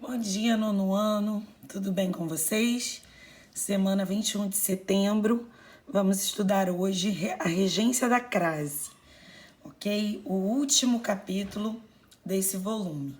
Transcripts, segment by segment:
Bom dia, nono ano, tudo bem com vocês? Semana 21 de setembro, vamos estudar hoje a regência da crase, ok? O último capítulo desse volume.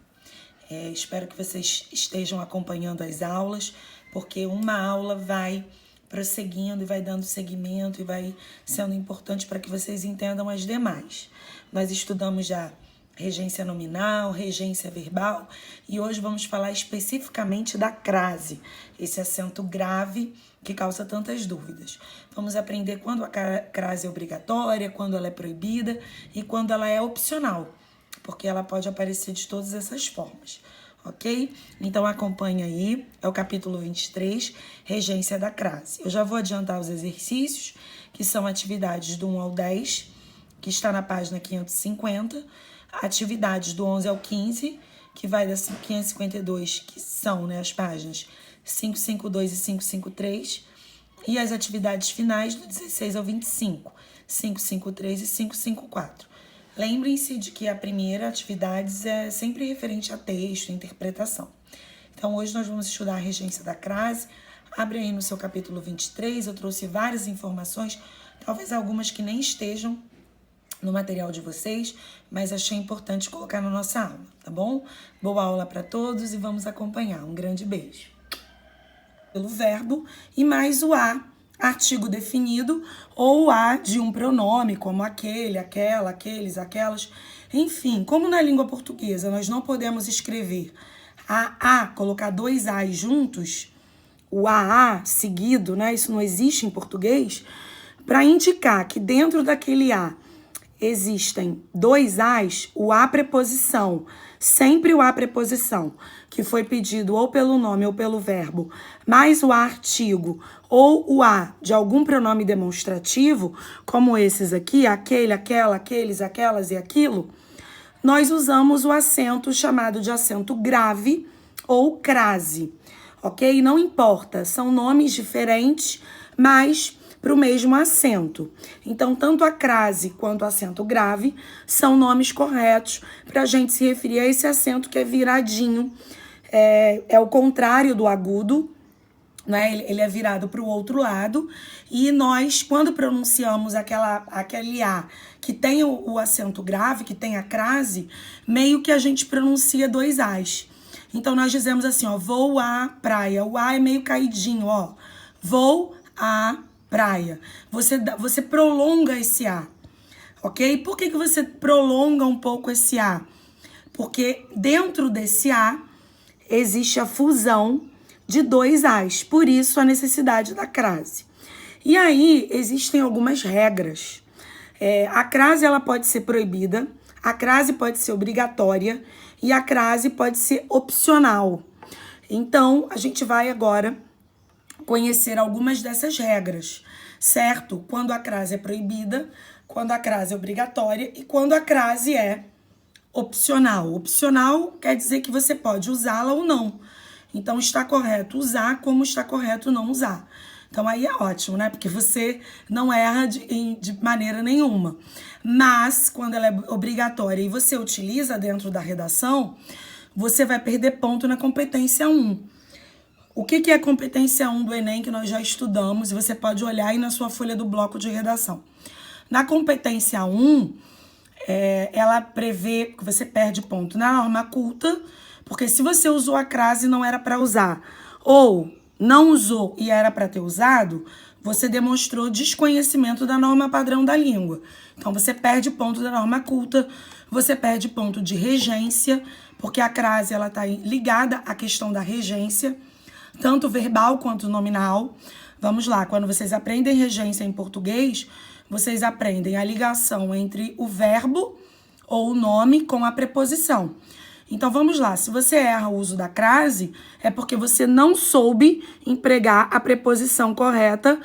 Espero que vocês estejam acompanhando as aulas, porque uma aula vai prosseguindo e vai dando seguimento e vai sendo importante para que vocês entendam as demais. Nós estudamos já regência nominal, regência verbal, e hoje vamos falar especificamente da crase, esse acento grave que causa tantas dúvidas. Vamos aprender quando a crase é obrigatória, quando ela é proibida e quando ela é opcional, porque ela pode aparecer de todas essas formas, ok? Então acompanha aí, é o capítulo 23, regência da crase. Eu já vou adiantar os exercícios, que são atividades do 1 ao 10, que está na página 550, atividades do 11 ao 15, que vai das 552, que são as páginas 552 e 553, e as atividades finais do 16 ao 25, 553 e 554. Lembrem-se de que a primeira atividade é sempre referente a texto e interpretação. Então, hoje nós vamos estudar a regência da crase. Abre aí no seu capítulo 23, eu trouxe várias informações, talvez algumas que nem estejam no material de vocês, mas achei importante colocar na nossa aula, tá bom? Boa aula para todos e vamos acompanhar. Um grande beijo. Pelo verbo e mais o a, artigo definido, ou o a de um pronome, como aquele, aquela, aqueles, aquelas. Enfim, como na língua portuguesa nós não podemos escrever colocar dois a's juntos, o a seguido, Isso não existe em português. Para indicar que dentro daquele a existem dois a's, o a preposição, sempre o a preposição, que foi pedido ou pelo nome ou pelo verbo, mais o a artigo ou o a de algum pronome demonstrativo, como esses aqui, aquele, aquela, aqueles, aquelas e aquilo, nós usamos o acento chamado de acento grave ou crase, ok? Não importa, são nomes diferentes, mas para o mesmo acento. Então, tanto a crase quanto o acento grave são nomes corretos para a gente se referir a esse acento que é viradinho. É o contrário do agudo, Ele é virado para o outro lado. E nós, quando pronunciamos aquele A que tem o acento grave, que tem a crase, meio que a gente pronuncia dois A's. Então, nós dizemos assim, vou à praia. O A é meio caidinho, Vou à praia. Você prolonga esse A, ok? Por que você prolonga um pouco esse A? Porque dentro desse A existe a fusão de dois A's, por isso a necessidade da crase. E aí existem algumas regras. A crase ela pode ser proibida, a crase pode ser obrigatória e a crase pode ser opcional. Então, a gente vai agora conhecer algumas dessas regras, certo? Quando a crase é proibida, quando a crase é obrigatória e quando a crase é opcional. Opcional quer dizer que você pode usá-la ou não. Então, está correto usar como está correto não usar. Então, aí é ótimo, Porque você não erra de maneira nenhuma. Mas, quando ela é obrigatória e você utiliza dentro da redação, você vai perder ponto na competência 1. O que é a competência 1 do Enem, que nós já estudamos, e você pode olhar aí na sua folha do bloco de redação. Na competência 1, ela prevê que você perde ponto na norma culta, porque se você usou a crase não era para usar, ou não usou e era para ter usado, você demonstrou desconhecimento da norma padrão da língua. Então, você perde ponto da norma culta, você perde ponto de regência, porque a crase está ligada à questão da regência, tanto verbal quanto nominal. Vamos lá, quando vocês aprendem regência em português, vocês aprendem a ligação entre o verbo ou o nome com a preposição. Então, vamos lá, se você erra o uso da crase, é porque você não soube empregar a preposição correta,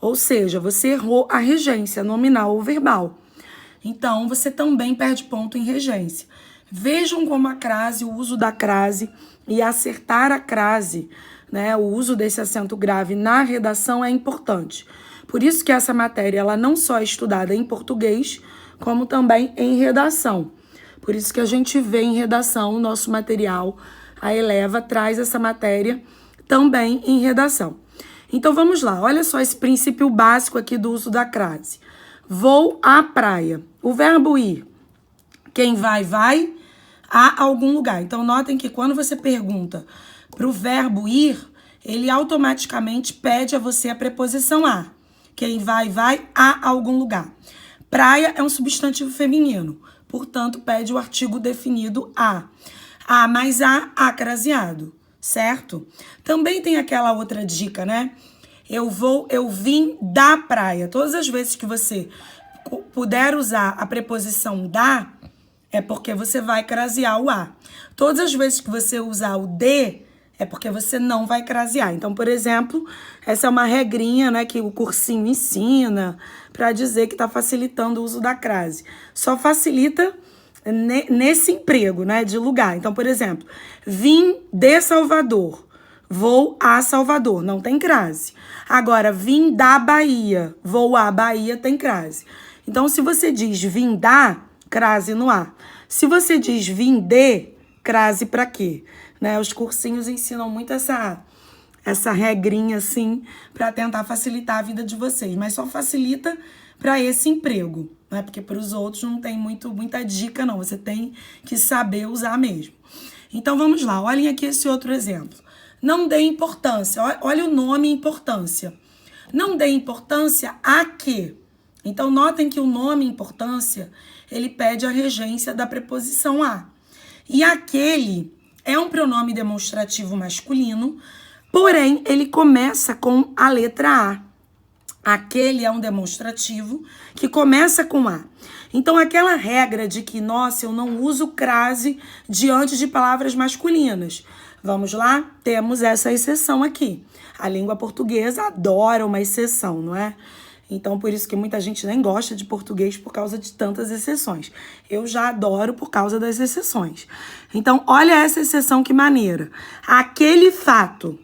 ou seja, você errou a regência nominal ou verbal. Então, você também perde ponto em regência. Vejam como a crase, o uso da crase e acertar a crase, o uso desse acento grave na redação é importante. Por isso que essa matéria ela não só é estudada em português, como também em redação. Por isso que a gente vê em redação o nosso material A Eleva traz essa matéria também em redação. Então vamos lá, olha só esse princípio básico aqui do uso da crase. Vou à praia. O verbo ir, quem vai, vai a algum lugar. Então notem que quando você pergunta para o verbo ir, ele automaticamente pede a você a preposição a. Quem vai, vai a algum lugar. Praia é um substantivo feminino, portanto pede o artigo definido a. A mais a acraseado, certo? Também tem aquela outra dica, né? Eu vim da praia. Todas as vezes que você puder usar a preposição da, é porque você vai crasear o a. Todas as vezes que você usar o de, é porque você não vai crasear. Então, por exemplo, essa é uma regrinha, né, que o cursinho ensina para dizer que está facilitando o uso da crase. Só facilita nesse emprego, né, de lugar. Então, por exemplo, vim de Salvador, vou a Salvador, não tem crase. Agora, vim da Bahia, vou à Bahia, tem crase. Então, se você diz vim da, crase no a. Se você diz vim de, crase para quê? Né? Os cursinhos ensinam muito essa regrinha assim para tentar facilitar a vida de vocês, mas só facilita para esse emprego, né? Porque para os outros não tem muita dica não, você tem que saber usar mesmo. Então vamos lá, olhem aqui esse outro exemplo. Não dê importância, olha o nome importância. Não dê importância a quê? Então notem que o nome importância, ele pede a regência da preposição a. E aquele é um pronome demonstrativo masculino, porém, ele começa com a letra A. Aquele é um demonstrativo que começa com A. Então, aquela regra de que, nossa, eu não uso crase diante de palavras masculinas. Vamos lá? Temos essa exceção aqui. A língua portuguesa adora uma exceção, não é? Então, por isso que muita gente nem gosta de português por causa de tantas exceções. Eu já adoro por causa das exceções. Então, olha essa exceção que maneira. Aquele fato.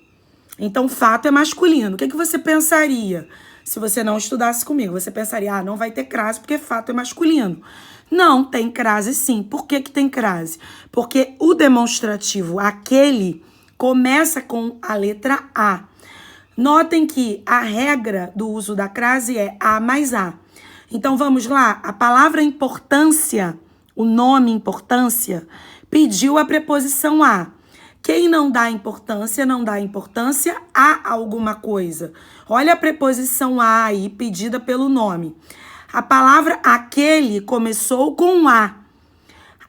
Então, fato é masculino. O que você pensaria se você não estudasse comigo? Você pensaria, não vai ter crase porque fato é masculino. Não, tem crase sim. Por que tem crase? Porque o demonstrativo, aquele, começa com a letra A. Notem que a regra do uso da crase é a mais a. Então, vamos lá. A palavra importância, o nome importância, pediu a preposição a. Quem não dá importância a alguma coisa. Olha a preposição a aí, pedida pelo nome. A palavra aquele começou com a.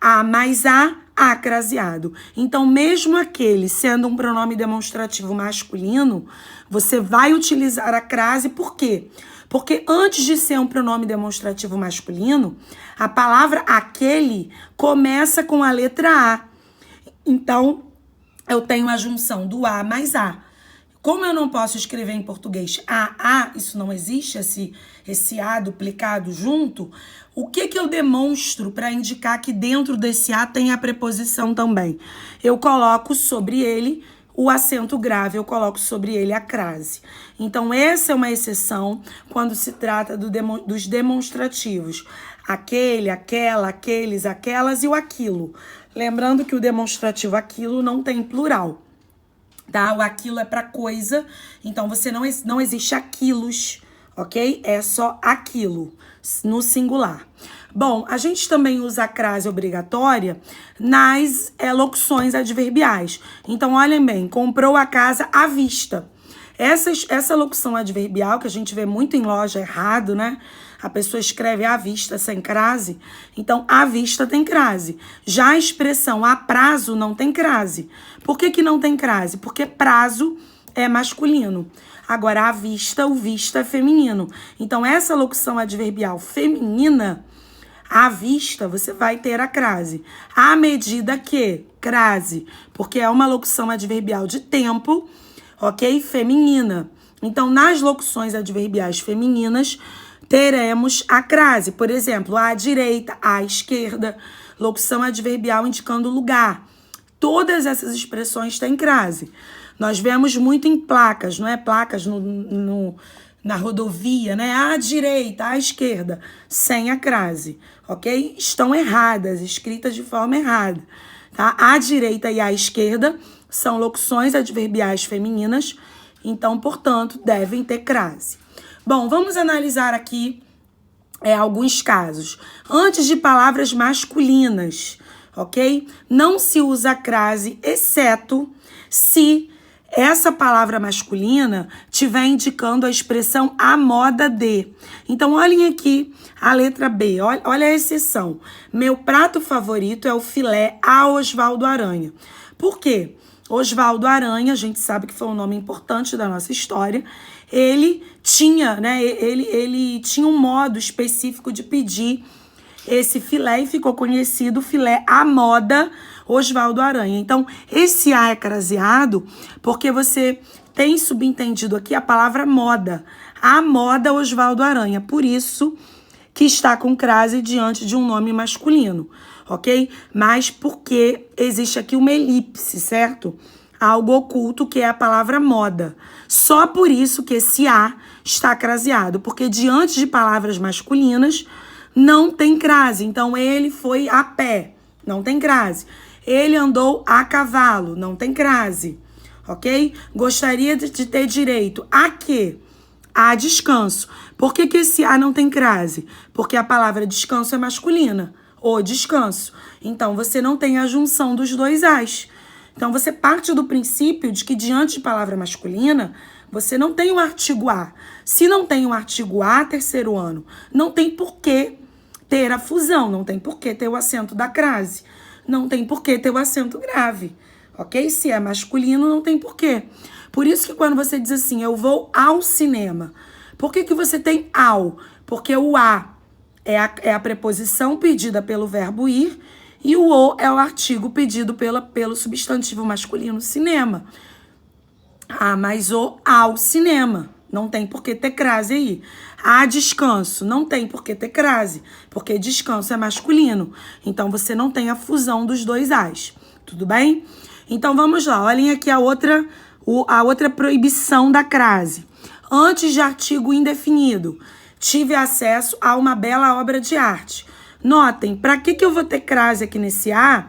A mais a acraseado. Então, mesmo aquele sendo um pronome demonstrativo masculino, você vai utilizar a crase por quê? Porque antes de ser um pronome demonstrativo masculino, a palavra aquele começa com a letra A. Então, eu tenho a junção do A mais A. Como eu não posso escrever em português A, isso não existe, esse A duplicado junto, o que eu demonstro para indicar que dentro desse A tem a preposição também? Eu coloco sobre ele o acento grave, eu coloco sobre ele a crase. Então, essa é uma exceção quando se trata dos demonstrativos. Aquele, aquela, aqueles, aquelas e o aquilo. Lembrando que o demonstrativo aquilo não tem plural. Tá? O aquilo é para coisa, então não existe aquilos, ok? É só aquilo, no singular. Bom, a gente também usa a crase obrigatória nas locuções adverbiais. Então, olhem bem, comprou a casa à vista. Essa locução adverbial, que a gente vê muito em loja errado, né? A pessoa escreve à vista sem crase. Então, à vista tem crase. Já a expressão a prazo não tem crase. Por que não tem crase? Porque prazo é masculino. Agora, à vista, o vista é feminino. Então, essa locução adverbial feminina, à vista, você vai ter a crase. À medida que, crase, porque é uma locução adverbial de tempo, ok? Feminina. Então, nas locuções adverbiais femininas, teremos a crase. Por exemplo, à direita, à esquerda, locução adverbial indicando lugar. Todas essas expressões têm crase. Nós vemos muito em placas, não é? Placas na rodovia, né? À direita, à esquerda, sem a crase, ok? Estão erradas, escritas de forma errada. tá? À direita e à esquerda são locuções adverbiais femininas, então, portanto, devem ter crase. Bom, vamos analisar aqui alguns casos. Antes de palavras masculinas, ok? Não se usa crase, exceto se essa palavra masculina estiver indicando a expressão a moda de. Então, olhem aqui a letra B, olha a exceção. Meu prato favorito é o filé a Osvaldo Aranha. Por quê? Osvaldo Aranha, a gente sabe que foi um nome importante da nossa história, ele tinha, né, ele tinha um modo específico de pedir esse filé e ficou conhecido filé à moda Osvaldo Aranha. Então, esse A é craseado porque você tem subentendido aqui a palavra moda. A moda Osvaldo Aranha. Por isso que está com crase diante de um nome masculino, ok? Mas porque existe aqui uma elipse, certo? Algo oculto que é a palavra moda. Só por isso que esse A está craseado, porque diante de palavras masculinas não tem crase. Então, ele foi a pé, não tem crase. Ele andou a cavalo, não tem crase, ok? Gostaria de ter direito a quê? A descanso. Por que esse A não tem crase? Porque a palavra descanso é masculina, ou descanso. Então, você não tem a junção dos dois As. Então, você parte do princípio de que diante de palavra masculina, você não tem o artigo A. Se não tem o artigo A, terceiro ano, não tem por que ter a fusão, não tem por que ter o acento da crase, não tem por que ter o acento grave, ok? Se é masculino, não tem por quê. Por isso que quando você diz assim, eu vou ao cinema, por que você tem ao? Porque o A é a preposição pedida pelo verbo ir e o é o artigo pedido pelo substantivo masculino cinema. Ah, mas o ao cinema. Não tem por que ter crase aí. A descanso. Não tem por que ter crase. Porque descanso é masculino. Então, você não tem a fusão dos dois As. Tudo bem? Então, vamos lá. Olhem aqui a outra proibição da crase. Antes de artigo indefinido, tive acesso a uma bela obra de arte. Notem, para que eu vou ter crase aqui nesse A,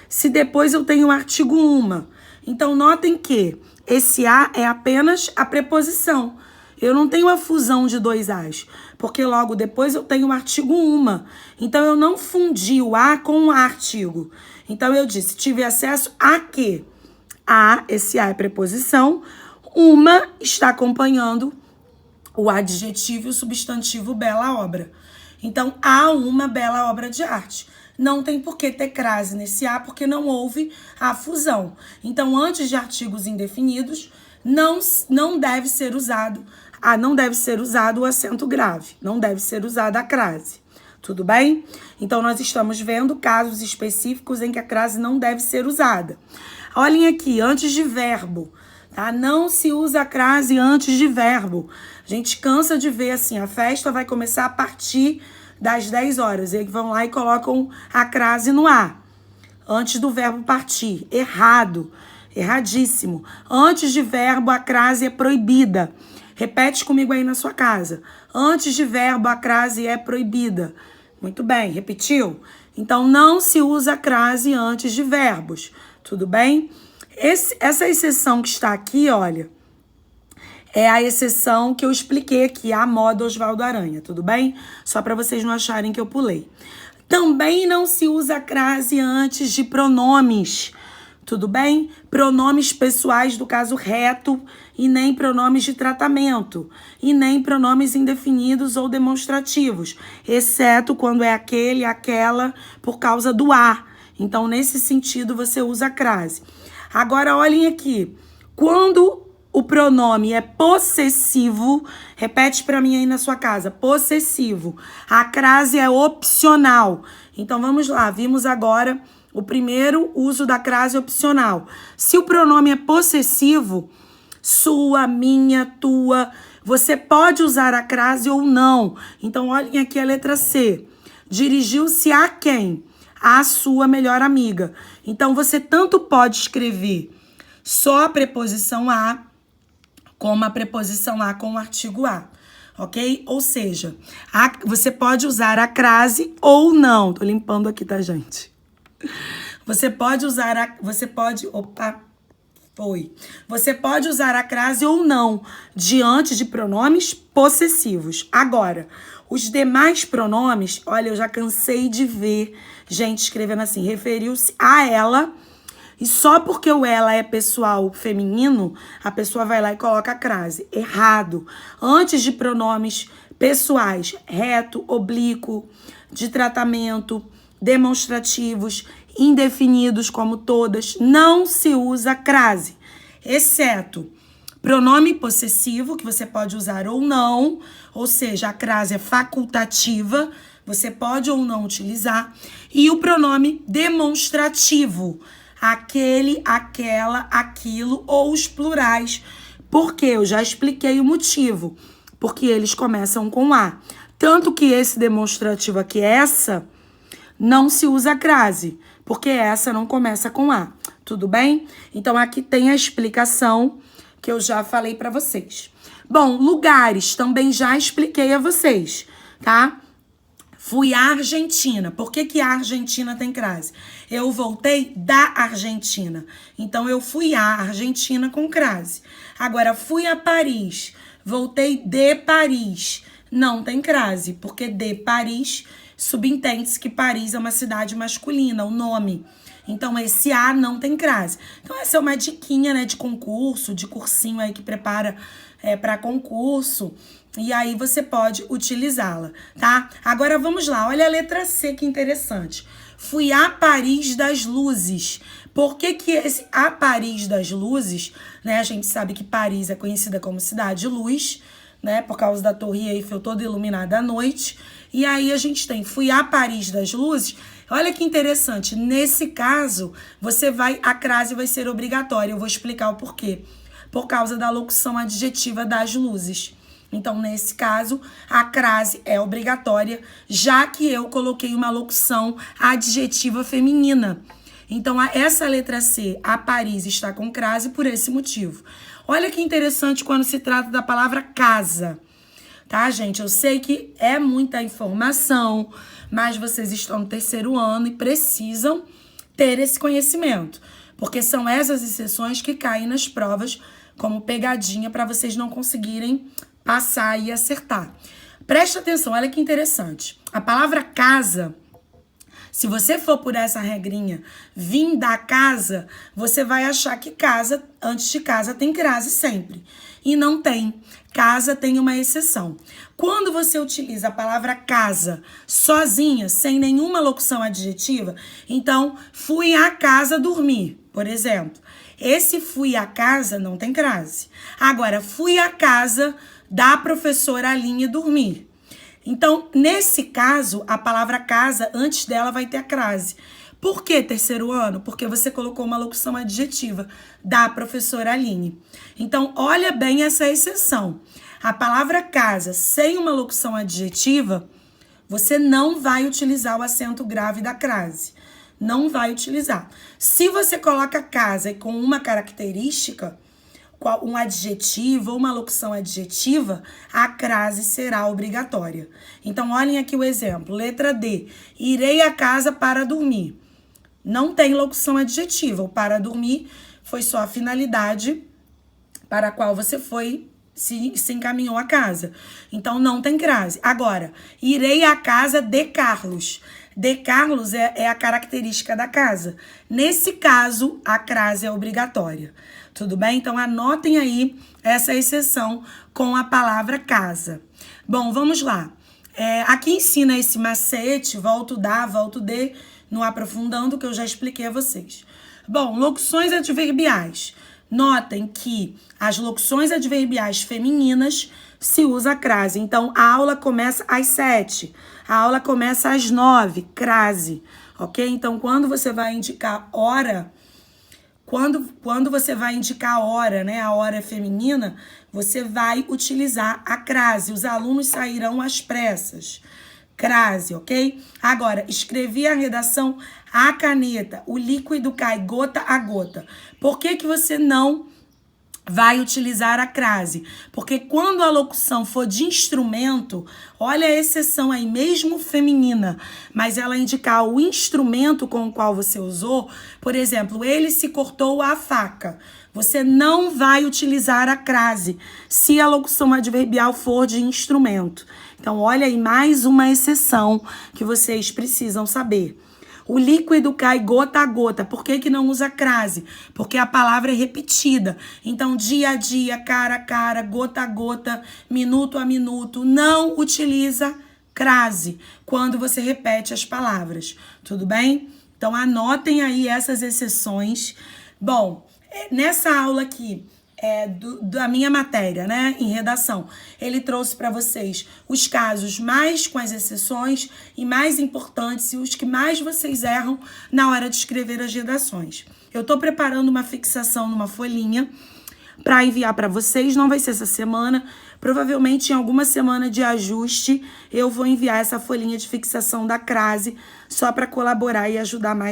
se depois eu tenho o artigo uma? Então, notem que esse A é apenas a preposição. Eu não tenho a fusão de dois As, porque logo depois eu tenho o artigo uma. Então, eu não fundi o A com o artigo. Então, eu disse, tive acesso a quê? A, esse A é preposição, uma está acompanhando o adjetivo e o substantivo bela obra. Então, há uma bela obra de arte. Não tem por que ter crase nesse A, porque não houve a fusão. Então, antes de artigos indefinidos, não deve ser usado o acento grave. Não deve ser usada a crase. Tudo bem? Então, nós estamos vendo casos específicos em que a crase não deve ser usada. Olhem aqui, antes de verbo, tá? Não se usa a crase antes de verbo. A gente cansa de ver assim, a festa vai começar a partir das 10 horas. Eles vão lá e colocam a crase no A, antes do verbo partir. Errado, erradíssimo. Antes de verbo, a crase é proibida. Repete comigo aí na sua casa. Antes de verbo, a crase é proibida. Muito bem, repetiu? Então, não se usa a crase antes de verbos. Tudo bem? Essa exceção que está aqui, olha, é a exceção que eu expliquei aqui, a moda Osvaldo Aranha, tudo bem? Só para vocês não acharem que eu pulei. Também não se usa a crase antes de pronomes, tudo bem? Pronomes pessoais do caso reto e nem pronomes de tratamento, e nem pronomes indefinidos ou demonstrativos, exceto quando é aquele, aquela, por causa do a. Então, nesse sentido, você usa a crase. Agora, olhem aqui. Quando o pronome é possessivo, repete para mim aí na sua casa, possessivo. A crase é opcional. Então, vamos lá. Vimos agora o primeiro uso da crase opcional. Se o pronome é possessivo, sua, minha, tua, você pode usar a crase ou não. Então, olhem aqui a letra C. Dirigiu-se a quem? A sua melhor amiga. Então, você tanto pode escrever só a preposição a, como a preposição a com o artigo a, ok? Ou seja, você pode usar a crase ou não. Tô limpando aqui, tá, gente? Você pode usar a... Você pode... Opa! Foi. Você pode usar a crase ou não diante de pronomes possessivos. Agora, os demais pronomes, olha, eu já cansei de ver gente escrevendo assim, referiu-se a ela, e só porque o ela é pessoal feminino, a pessoa vai lá e coloca a crase. Errado. Antes de pronomes pessoais, reto, oblíquo, de tratamento, demonstrativos, indefinidos como todas, não se usa crase, exceto pronome possessivo, que você pode usar ou não, ou seja, a crase é facultativa, você pode ou não utilizar, e o pronome demonstrativo, aquele, aquela, aquilo ou os plurais, porque eu já expliquei o motivo, porque eles começam com A. Tanto que esse demonstrativo aqui, essa, não se usa crase, porque essa não começa com A, tudo bem? Então, aqui tem a explicação que eu já falei para vocês. Bom, lugares, também já expliquei a vocês, tá? Fui à Argentina. Por que a Argentina tem crase? Eu voltei da Argentina. Então, eu fui à Argentina com crase. Agora, fui a Paris. Voltei de Paris. Não tem crase, porque de Paris subentende-se que Paris é uma cidade masculina, o nome. Então, esse A não tem crase. Então, essa é uma diquinha, né, de concurso, de cursinho aí que prepara para concurso. E aí, você pode utilizá-la, tá? Agora, vamos lá. Olha a letra C, que interessante. Fui a Paris das Luzes. Por que esse a Paris das Luzes, né? A gente sabe que Paris é conhecida como cidade de luz, né? Por causa da Torre Eiffel toda iluminada à noite. E aí, a gente tem fui a Paris das Luzes. Olha que interessante. Nesse caso, a crase vai ser obrigatória. Eu vou explicar o porquê. Por causa da locução adjetiva das luzes. Então, nesse caso, a crase é obrigatória, já que eu coloquei uma locução adjetiva feminina. Então, essa letra C, a Paris, está com crase por esse motivo. Olha que interessante quando se trata da palavra casa. Tá, gente? Eu sei que é muita informação, mas vocês estão no terceiro ano e precisam ter esse conhecimento. Porque são essas exceções que caem nas provas como pegadinha para vocês não conseguirem passar e acertar. Presta atenção, olha que interessante. A palavra casa, se você for por essa regrinha, vim da casa, você vai achar que casa, antes de casa, tem crase sempre. E não tem. Casa tem uma exceção. Quando você utiliza a palavra casa sozinha, sem nenhuma locução adjetiva, então, fui à casa dormir, por exemplo. Esse fui à casa não tem crase. Agora, fui à casa da professora Aline dormir. Então, nesse caso, a palavra casa, antes dela, vai ter a crase. Por que terceiro ano? Porque você colocou uma locução adjetiva da professora Aline. Então, olha bem essa exceção. A palavra casa, sem uma locução adjetiva, você não vai utilizar o acento grave da crase. Não vai utilizar. Se você coloca casa com uma característica, um adjetivo ou uma locução adjetiva, a crase será obrigatória. Então, olhem aqui o exemplo. Letra D. Irei à casa para dormir. Não tem locução adjetiva. O para dormir foi só a finalidade para a qual você se encaminhou à casa. Então, não tem crase. Agora, irei à casa de Carlos. De Carlos é a característica da casa. Nesse caso, a crase é obrigatória. Tudo bem? Então, anotem aí essa exceção com a palavra casa. Bom, vamos lá. Aqui ensina esse macete, volto da, volto de, no aprofundando, que eu já expliquei a vocês. Bom, locuções adverbiais. Notem que as locuções adverbiais femininas se usa crase. Então, a aula começa às 7. A aula começa às 9, crase. Ok? Então, quando você vai indicar hora, quando você vai indicar a hora, né? A hora é feminina, você vai utilizar a crase. Os alunos sairão às pressas. Crase, ok? Agora, escrevi a redação à caneta. O líquido cai gota a gota. Por que você não vai utilizar a crase. Porque quando a locução for de instrumento, olha a exceção aí, mesmo feminina, mas ela indicar o instrumento com o qual você usou, por exemplo, ele se cortou a faca. Você não vai utilizar a crase se a locução adverbial for de instrumento. Então, olha aí mais uma exceção que vocês precisam saber. O líquido cai gota a gota. Por que não usa crase? Porque a palavra é repetida. Então, dia a dia, cara a cara, gota a gota, minuto a minuto. Não utiliza crase quando você repete as palavras. Tudo bem? Então, anotem aí essas exceções. Bom, nessa aula aqui, da minha matéria, né, em redação, ele trouxe para vocês os casos mais com as exceções e mais importantes e os que mais vocês erram na hora de escrever as redações. Eu estou preparando uma fixação numa folhinha para enviar para vocês, não vai ser essa semana, provavelmente em alguma semana de ajuste eu vou enviar essa folhinha de fixação da crase só para colaborar e ajudar mais